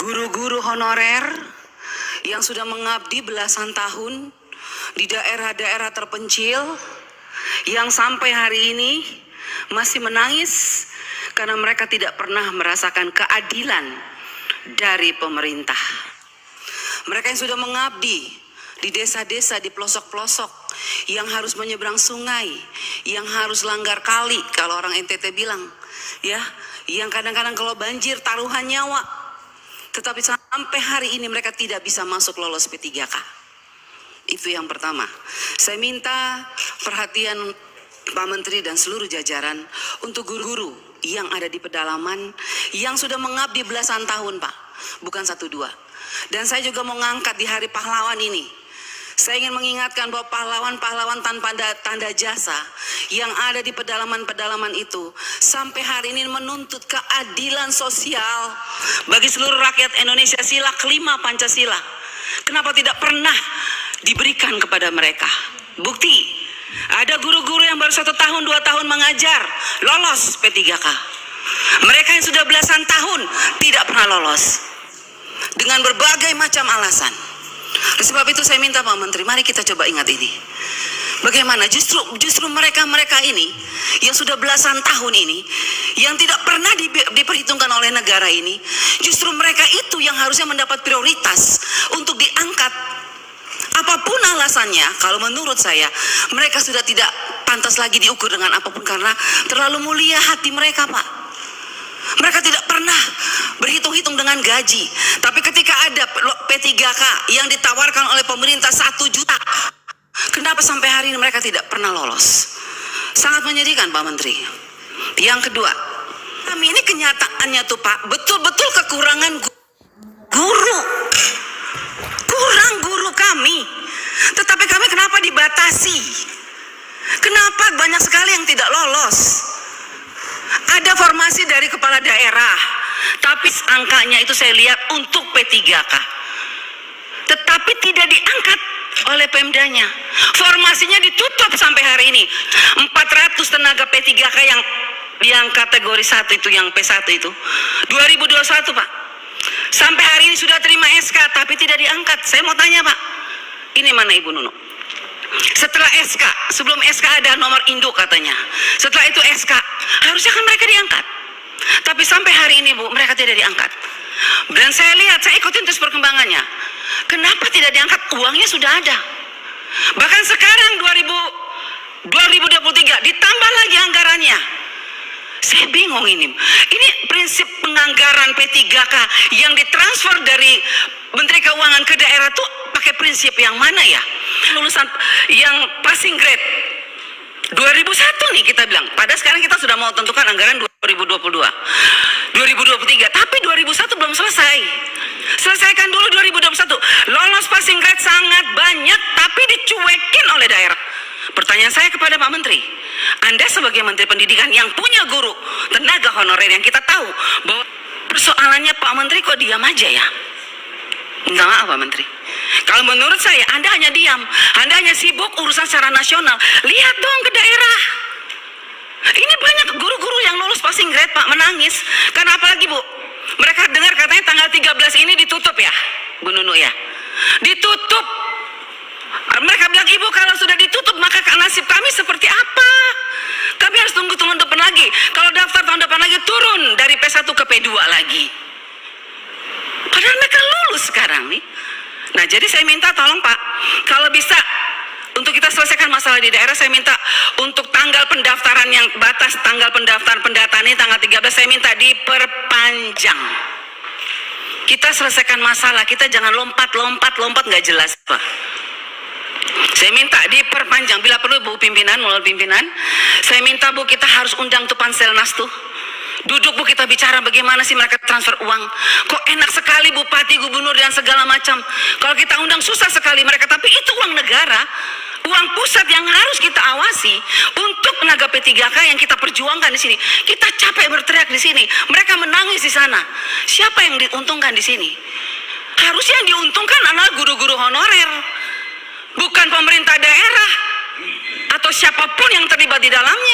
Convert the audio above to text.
guru-guru honorer yang sudah mengabdi belasan tahun di daerah-daerah terpencil yang sampai hari ini masih menangis karena mereka tidak pernah merasakan keadilan dari pemerintah. Mereka yang sudah mengabdi di desa-desa, di pelosok-pelosok, yang harus menyeberang sungai, yang harus langgar kali kalau orang NTT bilang, ya, yang kadang-kadang kalau banjir taruhan nyawa. Tetapi sampai hari ini mereka tidak bisa masuk lolos P3K. Itu yang pertama. Saya minta perhatian Pak Menteri dan seluruh jajaran untuk guru-guru yang ada di pedalaman yang sudah mengabdi belasan tahun, Pak, bukan 1-2. Dan saya juga mau ngangkat di Hari Pahlawan ini. Saya ingin mengingatkan bahwa pahlawan-pahlawan tanpa tanda jasa yang ada di pedalaman-pedalaman itu sampai hari ini menuntut keadilan sosial bagi seluruh rakyat Indonesia, sila kelima Pancasila. Kenapa tidak pernah diberikan kepada mereka? Bukti, ada guru-guru yang baru 1 tahun, 2 tahun mengajar, lolos P3K. Mereka yang sudah belasan tahun tidak pernah lolos dengan berbagai macam alasan. Sebab itu saya minta Pak Menteri, mari kita coba ingat ini. Bagaimana justru mereka ini yang sudah belasan tahun ini, yang tidak pernah diperhitungkan oleh negara ini, justru mereka itu yang harusnya mendapat prioritas untuk diangkat. Apapun alasannya, kalau menurut saya, mereka sudah tidak pantas lagi diukur dengan apapun karena terlalu mulia hati mereka, Pak. Mereka tidak pernah berhitung-hitung dengan gaji. Tapi ketika ada P3K yang ditawarkan oleh pemerintah 1 juta, kenapa sampai hari ini mereka tidak pernah lolos? Sangat menyedihkan, Pak Menteri. Yang kedua, kami ini kenyataannya tuh, Pak, betul-betul kekurangan guru. Kurang guru kami. Tetapi kami kenapa dibatasi? Kenapa banyak sekali yang tidak lolos? Ada formasi dari kepala daerah, tapi angkanya itu saya lihat untuk P3K. Tetapi tidak diangkat oleh Pemdanya. Formasinya ditutup sampai hari ini. 400 tenaga P3K yang kategori 1 itu, yang P1 itu. 2021, Pak. Sampai hari ini sudah terima SK, tapi tidak diangkat. Saya mau tanya, Pak. Ini mana Ibu Nunu? Setelah SK, sebelum SK ada nomor induk katanya. Setelah itu SK, harusnya kan mereka diangkat. Tapi sampai hari ini, Bu, mereka tidak diangkat. Dan saya lihat, saya ikutin terus perkembangannya. Kenapa tidak diangkat? Uangnya sudah ada. Bahkan sekarang 2023 ditambah lagi anggarannya. Saya bingung ini. Ini prinsip penganggaran P3K yang ditransfer dari Menteri Keuangan ke daerah tuh pakai prinsip yang mana ya? Lulusan yang passing grade 2001 nih kita bilang. Padahal sekarang kita sudah mau tentukan anggaran 2022, 2023. Tapi 2001 belum selesai. Selesaikan dulu 2021. Lolos passing grade sangat banyak, tapi dicuekin oleh daerah. Pertanyaan saya kepada Pak Menteri, Anda sebagai Menteri Pendidikan yang punya guru, tenaga honorer yang kita tahu bahwa persoalannya Pak Menteri kok diam aja ya? Minta maaf Pak Menteri. Kalau menurut saya, Anda hanya diam, Anda hanya sibuk urusan secara nasional. Lihat dong ke daerah. Ini banyak guru-guru yang lulus passing grade, Pak, menangis. Karena apalagi, Bu? Mereka dengar katanya tanggal 13 ini ditutup ya, Bu Nunu ya? Ditutup. Mereka bilang, Ibu kalau sudah ditutup maka nasib kami seperti apa? Kami harus tunggu tahun depan lagi. Kalau daftar tahun depan lagi turun dari P1 ke P2 lagi. Padahal mereka lulus sekarang nih. Nah jadi saya minta tolong Pak, kalau bisa untuk kita selesaikan masalah di daerah, saya minta untuk tanggal pendaftaran yang batas tanggal pendaftaran pendataan ini tanggal 13, saya minta diperpanjang. Kita selesaikan masalah, kita jangan lompat nggak jelas Pak. Saya minta diperpanjang, bila perlu Bu pimpinan, mulai pimpinan, saya minta Bu kita harus undang tuh Panselnas tuh. Duduk Bu, kita bicara bagaimana sih mereka transfer uang. Kok enak sekali bupati, gubernur dan segala macam. Kalau kita undang susah sekali mereka, tapi itu uang negara, uang pusat yang harus kita awasi untuk tenaga P3K yang kita perjuangkan di sini. Kita capek berteriak di sini, mereka menangis di sana. Siapa yang diuntungkan di sini? Harusnya yang diuntungkan adalah guru-guru honorer, bukan pemerintah daerah atau siapapun yang terlibat di dalamnya.